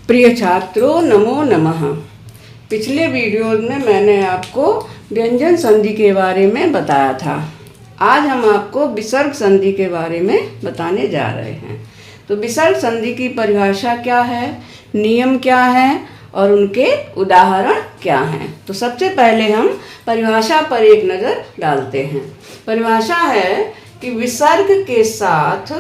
प्रिय छात्रों, नमो नमः। पिछले वीडियो में मैंने आपको व्यंजन संधि के बारे में बताया था। आज हम आपको विसर्ग संधि के बारे में बताने जा रहे हैं। तो विसर्ग संधि की परिभाषा क्या है, नियम क्या है और उनके उदाहरण क्या हैं। तो सबसे पहले हम परिभाषा पर एक नज़र डालते हैं। परिभाषा है कि विसर्ग के साथ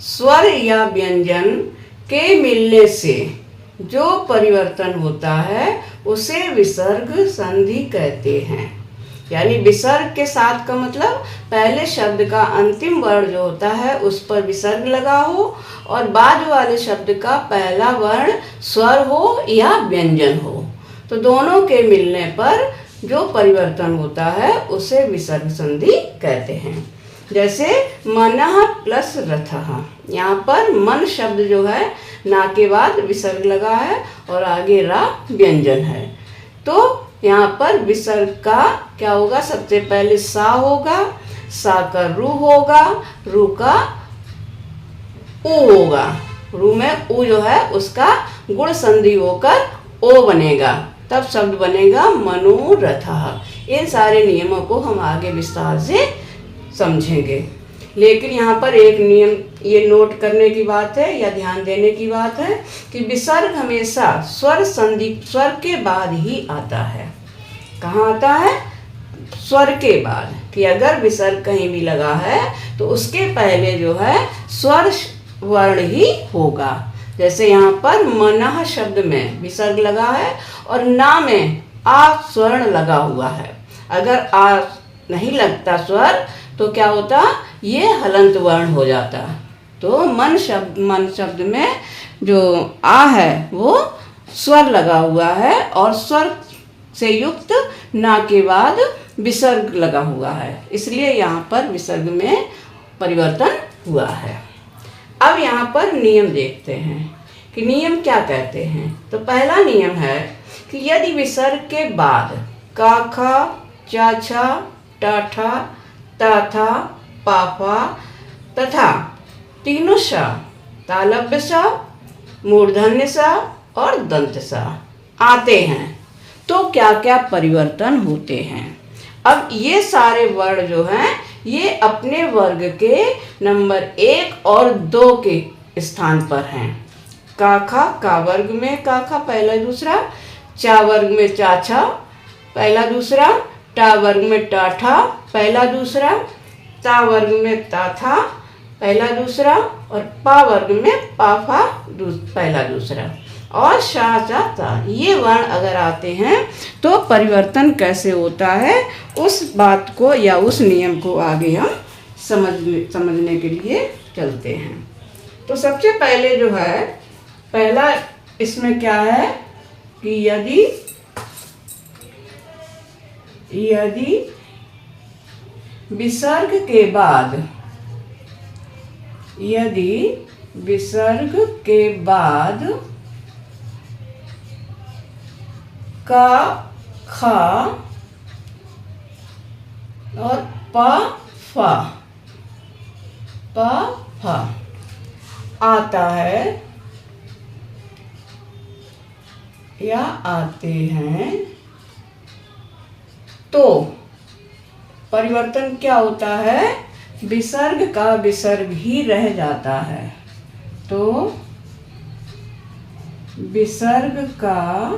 स्वर या व्यंजन के मिलने से जो परिवर्तन होता है उसे विसर्ग संधि कहते हैं। यानी विसर्ग के साथ का मतलब पहले शब्द का अंतिम वर्ण जो होता है उस पर विसर्ग लगा हो और बाद वाले शब्द का पहला वर्ण स्वर हो या व्यंजन हो। तो दोनों के मिलने पर जो परिवर्तन होता है उसे विसर्ग संधि कहते हैं। जैसे मनः प्लस रथः, यहाँ पर मन शब्द जो है ना के बाद विसर्ग लगा है और आगे रा व्यंजन है। तो यहाँ पर विसर्ग का क्या होगा, सबसे पहले सा होगा, सा का रू होगा, रू का ऊ होगा, रू में ऊ जो है उसका गुण संधि होकर ओ बनेगा, तब शब्द बनेगा मनोरथः। इन सारे नियमों को हम आगे विस्तार से समझेंगे। लेकिन यहाँ पर एक नियम ये नोट करने की बात है या ध्यान देने की बात है कि विसर्ग हमेशा स्वर संधि स्वर के बाद ही आता है। कहाँ आता है? स्वर के बाद। कि अगर विसर्ग कहीं भी लगा है तो उसके पहले जो है स्वर वर्ण ही होगा। जैसे यहाँ पर मनः शब्द में विसर्ग लगा है और ना में आ स्वर्ण लगा हुआ है। अगर आ नहीं लगता स्वर तो क्या होता, ये हलंत वर्ण हो जाता। तो मन शब्द में जो आ है वो स्वर लगा हुआ है और स्वर से युक्त ना के बाद विसर्ग लगा हुआ है, इसलिए यहाँ पर विसर्ग में परिवर्तन हुआ है। अब यहाँ पर नियम देखते हैं कि नियम क्या कहते हैं। तो पहला नियम है कि यदि विसर्ग के बाद का खा चा छा टा ठा ता था पाफा तथा तीनों सा तालव्य सा मूर्धन्य सा और दंत सा आते हैं तो क्या क्या परिवर्तन होते हैं। अब ये सारे वर्ण जो हैं ये अपने वर्ग के नंबर 1 और 2 के स्थान पर हैं। काखा का वर्ग में काखा पहला दूसरा, चा वर्ग में चाछा पहला दूसरा, टा वर्ग में टाठा पहला दूसरा, ता वर्ग में ताथा पहला दूसरा और पा वर्ग में पाफा पहला दूसरा और शा चा ता। ये वर्ण अगर आते हैं तो परिवर्तन कैसे होता है उस बात को या उस नियम को आगे हम समझने के लिए चलते हैं। तो सबसे पहले जो है पहला इसमें क्या है कि यदि विसर्ग के बाद का खा और पा फा आता है या आते हैं तो परिवर्तन क्या होता है, विसर्ग का विसर्ग ही रह जाता है। तो विसर्ग का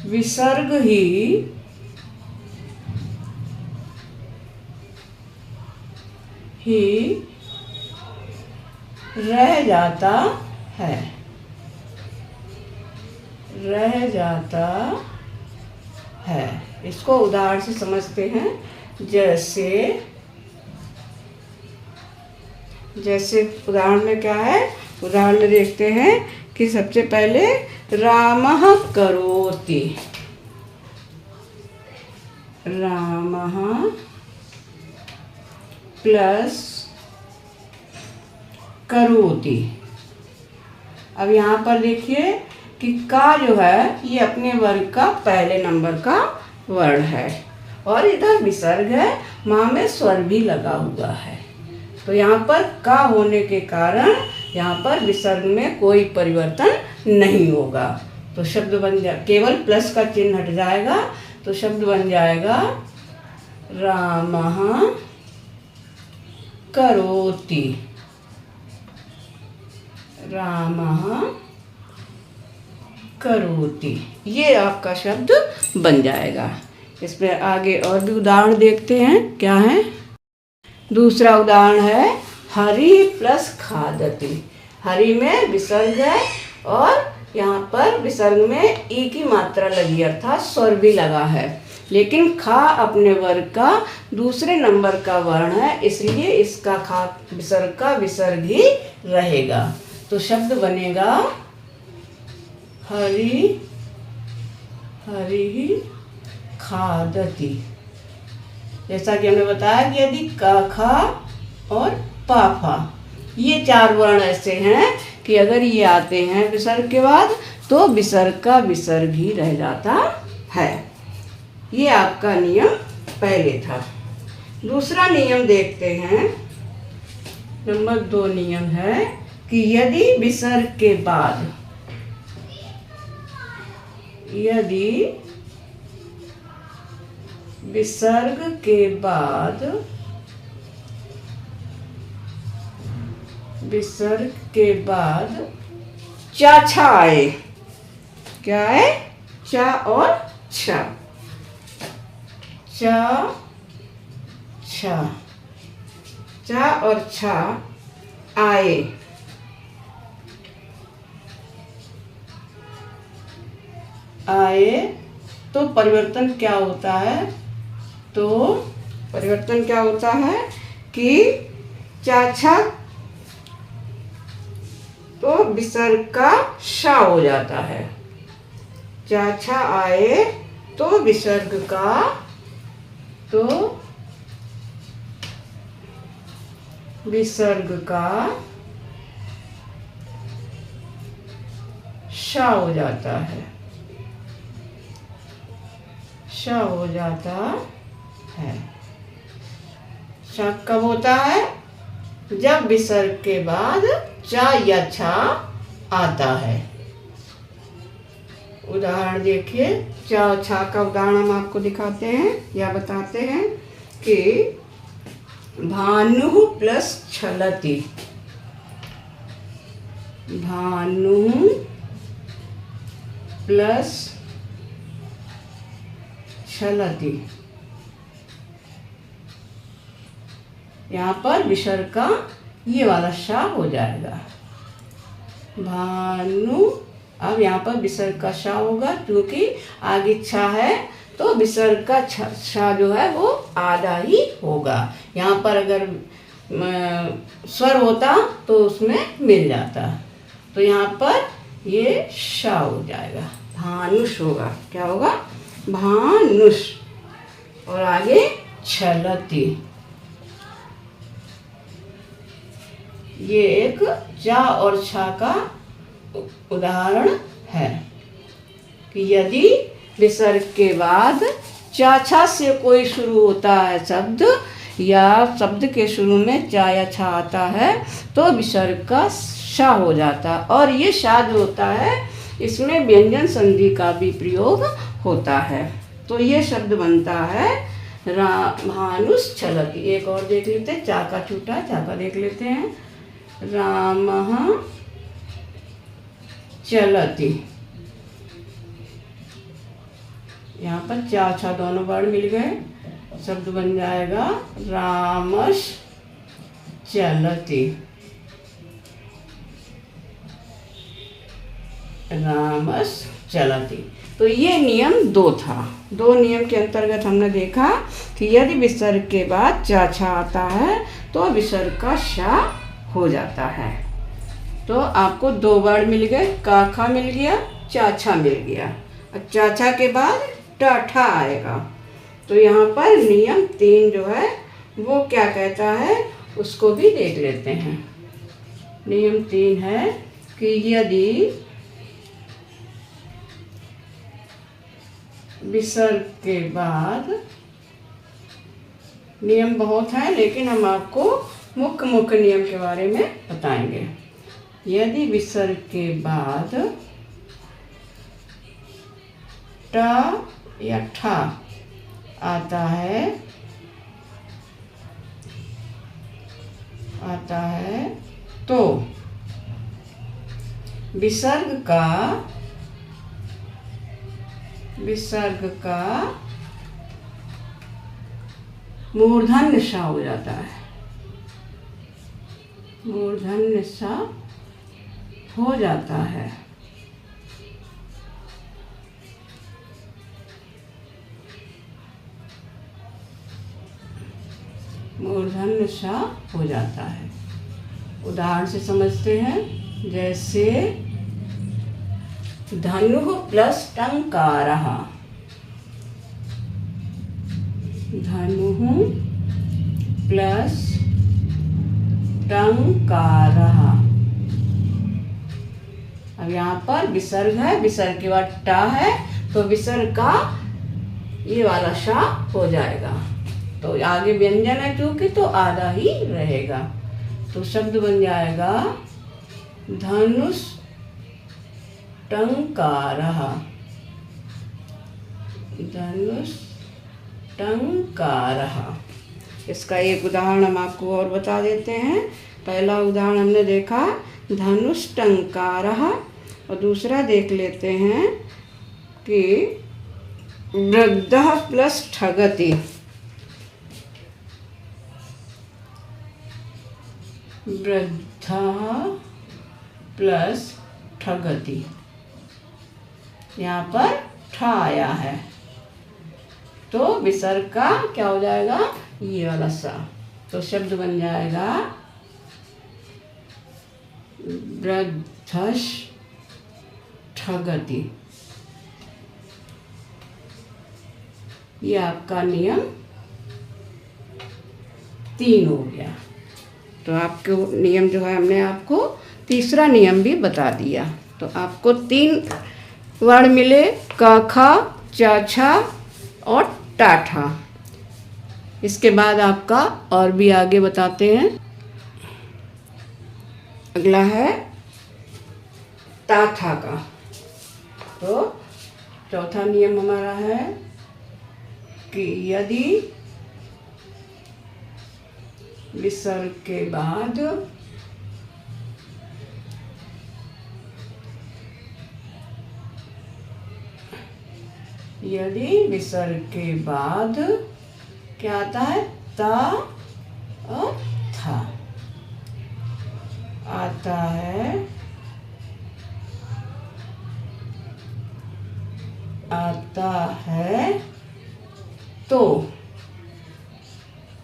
विसर्ग ही रह जाता है। इसको उदाहरण से समझते हैं। जैसे उदाहरण में क्या है, उदाहरण में देखते हैं कि सबसे पहले रामः करोति, रामः प्लस करोति। अब यहाँ पर देखिए कि का जो है ये अपने वर्ग का पहले नंबर का वर्ण है और इधर विसर्ग है, माँ में स्वर भी लगा हुआ है। तो यहाँ पर का होने के कारण यहाँ पर विसर्ग में कोई परिवर्तन नहीं होगा। तो शब्द बन जा केवल प्लस का चिन्ह हट जाएगा, तो शब्द बन जाएगा रामः करोति। रामः करोति, ये आपका शब्द बन जाएगा। इसमें आगे और भी उदाहरण देखते हैं क्या है। दूसरा उदाहरण है हरि प्लस खादति। हरि में विसर्ग है और यहाँ पर विसर्ग में ई की मात्रा लगी अर्थात स्वर भी लगा है, लेकिन खा अपने वर्ग का दूसरे नंबर का वर्ण है, इसलिए इसका खा विसर्ग का विसर्ग ही रहेगा। तो शब्द बनेगा हरि हरि खादति। जैसा कि हमने बताया कि यदि का खा और पाफा ये चार वर्ण ऐसे हैं कि अगर ये आते हैं विसर्ग के बाद तो विसर्ग का विसर्ग ही रह जाता है। ये आपका नियम पहले था। दूसरा नियम देखते हैं। नंबर 2 नियम है कि यदि विसर्ग के बाद विसर्ग के बाद चा छा आए। क्या है? चा और छा। चा छा, चा और छा आए तो परिवर्तन क्या होता है? तो परिवर्तन क्या होता है कि चाछा तो विसर्ग का शा हो जाता है। चाछा आए तो विसर्ग का शा हो जाता है। शा हो जाता है। शा कब होता है? जब विसर्ग के बाद चा या छा आता है। उदाहरण देखिए, चा छा का उदाहरण हम आपको दिखाते हैं या बताते हैं कि भानु प्लस छलति। भानु प्लस छलति। यहाँ पर विसर्ग का ये वाला शा हो जाएगा। भानु, अब यहाँ पर विसर्ग का शा होगा क्योंकि आगे छा है तो विसर्ग का शा जो है वो आधा ही होगा। यहाँ पर अगर स्वर होता तो उसमें मिल जाता, तो यहाँ पर ये शा हो जाएगा। भानुष होगा। क्या होगा? भानुष। और आगे छलति। ये एक चा और छा का उदाहरण है कि यदि विसर्ग के बाद चा छा से कोई शुरू होता है शब्द या शब्द के शुरू में चा या छा आता है तो विसर्ग का शा हो जाता, और ये शा जो होता है इसमें व्यंजन संधि का भी प्रयोग होता है। तो ये शब्द बनता है भानुष छलति। एक और देख लेते हैं, चा का छूटा, चा का देख लेते हैं। रामः चलति। यहाँ पर चा छा दोनों वर्ण मिल गए, शब्द बन जाएगा रामश चलति। रामस चलति। तो ये नियम 2 था। 2 नियम के अंतर्गत हमने देखा कि यदि विसर्ग के बाद चा छा आता है तो विसर्ग का शा हो जाता है। तो आपको 2 वर्ण मिल गए, का खा मिल गया, चाछा मिल गया। और चाछा के बाद टाठा आएगा। तो यहाँ पर नियम 3 जो है वो क्या कहता है उसको भी देख लेते हैं। नियम 3 है कि यदि विसर्ग के बाद, नियम बहुत हैं लेकिन हम आपको मुख्य नियम के बारे में बताएंगे। यदि विसर्ग के बाद ट या ठ आता है तो विसर्ग का मूर्धन्य सा हो जाता है, मूर्धन्य सा हो जाता है। मूर्धन्य सा हो जाता है। उदाहरण से समझते हैं, जैसे धनुः प्लस टंकारः, धनुः प्लस टंकारः। अब यहाँ पर विसर्ग है, विसर्ग के बाद टा है तो विसर्ग का ये वाला सा हो जाएगा, तो आगे व्यंजन है चूंकि तो आधा ही रहेगा, तो शब्द बन जाएगा धनुष टंकारः, धनुष टंकारः। इसका एक उदाहरण हम आपको और बता देते हैं। पहला उदाहरण हमने देखा धनुष टंकारः, और दूसरा देख लेते हैं कि वृद्धः प्लस ठगति, वृद्धः प्लस ठगति। यहाँ पर ठ आया है तो विसर्ग का क्या हो जाएगा, ये वाला सा, तो शब्द बन जाएगा वृद्धश् ठगति। ये आपका नियम 3 हो गया। तो आपको नियम जो है हमने आपको तीसरा नियम भी बता दिया। तो आपको 3 वर्ण मिले, क ख च छ और टा ठा। इसके बाद आपका और भी आगे बताते हैं। अगला है ता था का। तो चौथा नियम हमारा है कि यदि विसर्ग के बाद क्या आता है, ता और था आता है तो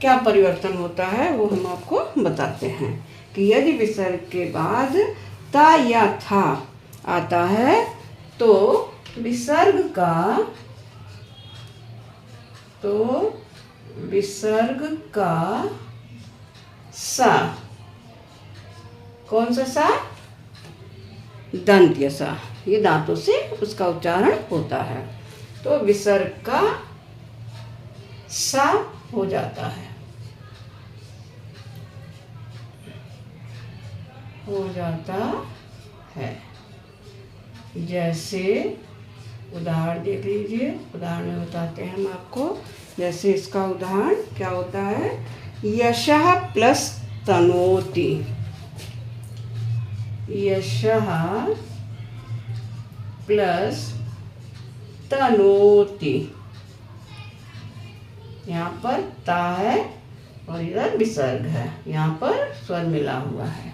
क्या परिवर्तन होता है वो हम आपको बताते हैं कि यदि विसर्ग के बाद ता या था आता है तो विसर्ग का सा, कौन सा सा, दंत्य सा, ये दांतों से उसका उच्चारण होता है, तो विसर्ग का सा हो जाता है, जैसे उदाहरण देख लीजिए। उदाहरण में बताते हैं हम आपको। जैसे इसका उदाहरण क्या होता है, यशः प्लस तनोति, यशः प्लस तनोति। यहाँ पर ता है और इधर विसर्ग है, यहाँ पर स्वर मिला हुआ है,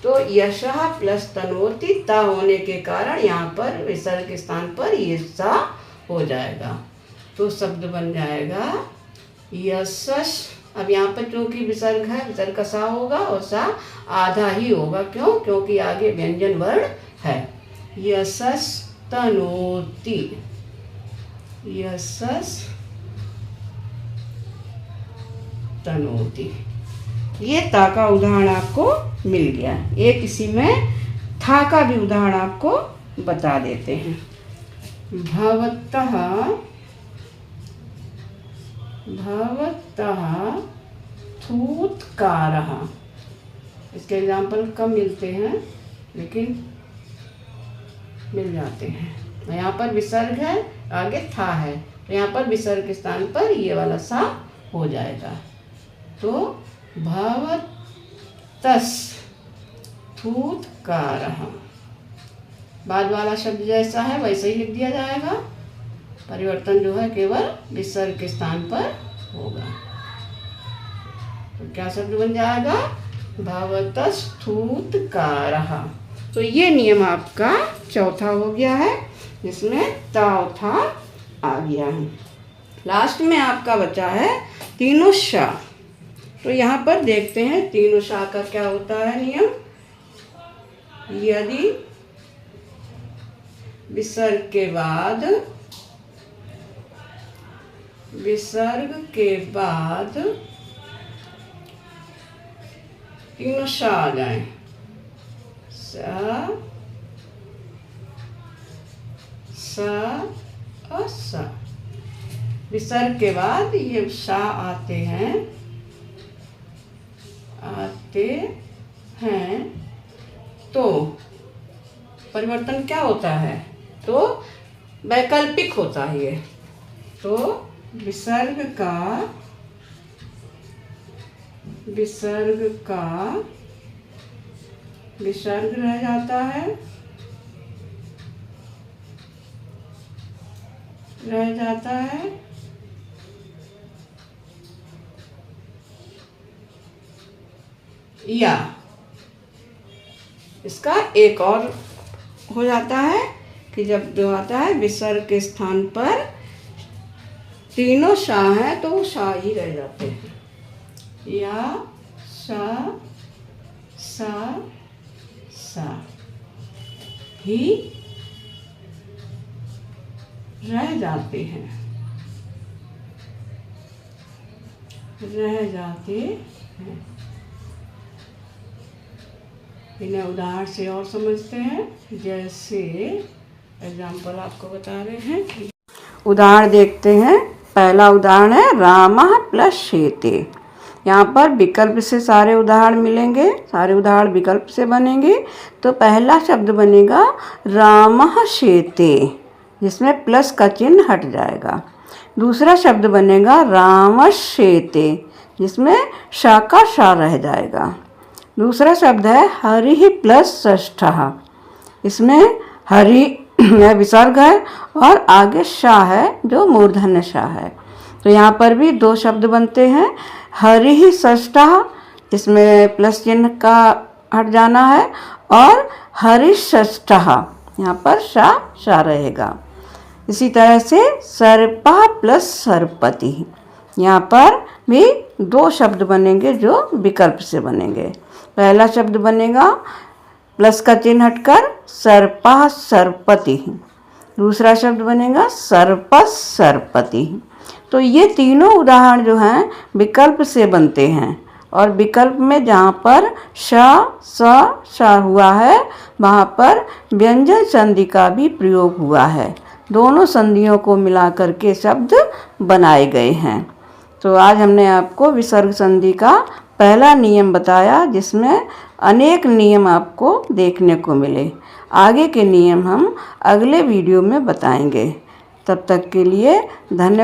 तो यशः प्लस तनोति, ता होने के कारण यहाँ पर विसर्ग के स्थान पर ये सा हो जाएगा, तो शब्द बन जाएगा यशस्। अब यहाँ पर चूंकि विसर्ग है, विसर्ग का सा होगा और सा आधा ही होगा, क्यों, क्योंकि आगे व्यंजन वर्ण है। यशस् तनोति, यशस् तनोति। ये ता का उदाहरण आपको मिल गया। एक इसी में था का भी उदाहरण आपको बता देते हैं। भवतः थूत्कारः, इसके एग्जाम्पल कम मिलते हैं, लेकिन मिल जाते हैं। यहाँ पर विसर्ग है, आगे था है, तो यहाँ पर विसर्ग के स्थान पर ये वाला सा हो जाएगा। तो भवतस् थूतकारः, बाद वाला शब्द जैसा है वैसे ही लिख दिया जाएगा, परिवर्तन जो है केवल विसर्ग के स्थान पर होगा। तो क्या शब्द बन जाएगा? भवतस् थूतकारः। तो ये नियम आपका चौथा हो गया है, जिसमें ताव था आ गया है। लास्ट में आपका बचा है तीनों शा। तो यहाँ पर देखते हैं तीनों शा का क्या होता है नियम। यदि विसर्ग के बाद तीनों शा आ जाए, सा सा और सा, विसर्ग के बाद ये शा आते हैं तो परिवर्तन क्या होता है? तो वैकल्पिक होता है ये। तो विसर्ग रह जाता है, या इसका एक और हो जाता है कि जब जो आता है विसर्ग के स्थान पर तीनों शा हैं तो वो शा ही रह जाते हैं, या शा सा सा ही रह जाते हैं। इन्हें उदाहरण से और समझते हैं। जैसे एग्जाम्पल आपको बता रहे हैं कि उदाहरण देखते हैं। पहला उदाहरण है रामः प्लस शेते। यहाँ पर विकल्प से सारे उदाहरण मिलेंगे, सारे उदाहरण विकल्प से बनेंगे। तो पहला शब्द बनेगा रामः शेते, जिसमें प्लस का चिन्ह हट जाएगा। दूसरा शब्द बनेगा रामश्शेते, जिसमें शा का शा रह जाएगा। दूसरा शब्द है हरिः प्लस षष्ठः, इसमें हरि विसर्ग है और आगे शा है जो मूर्धन्य शा है। तो यहाँ पर भी दो शब्द बनते हैं। हरिः षष्ठः, इसमें प्लस चिन्ह का हट जाना है, और हरिषष्ठः, यहाँ पर शा रहेगा। इसी तरह से सर्पः प्लस सर्पति, यहाँ पर भी दो शब्द बनेंगे जो विकल्प से बनेंगे। पहला शब्द बनेगा प्लस का चिन्ह हटकर सर्पः सर्पति, दूसरा शब्द बनेगा सर्पः सर्पति। तो ये तीनों उदाहरण जो हैं विकल्प से बनते हैं, और विकल्प में जहाँ पर शा हुआ है वहाँ पर व्यंजन संधि का भी प्रयोग हुआ है। दोनों संधियों को मिलाकर के शब्द बनाए गए हैं। तो आज हमने आपको विसर्ग संधि का पहला नियम बताया, जिसमें अनेक नियम आपको देखने को मिले। आगे के नियम हम अगले वीडियो में बताएंगे। तब तक के लिए धन्यवाद।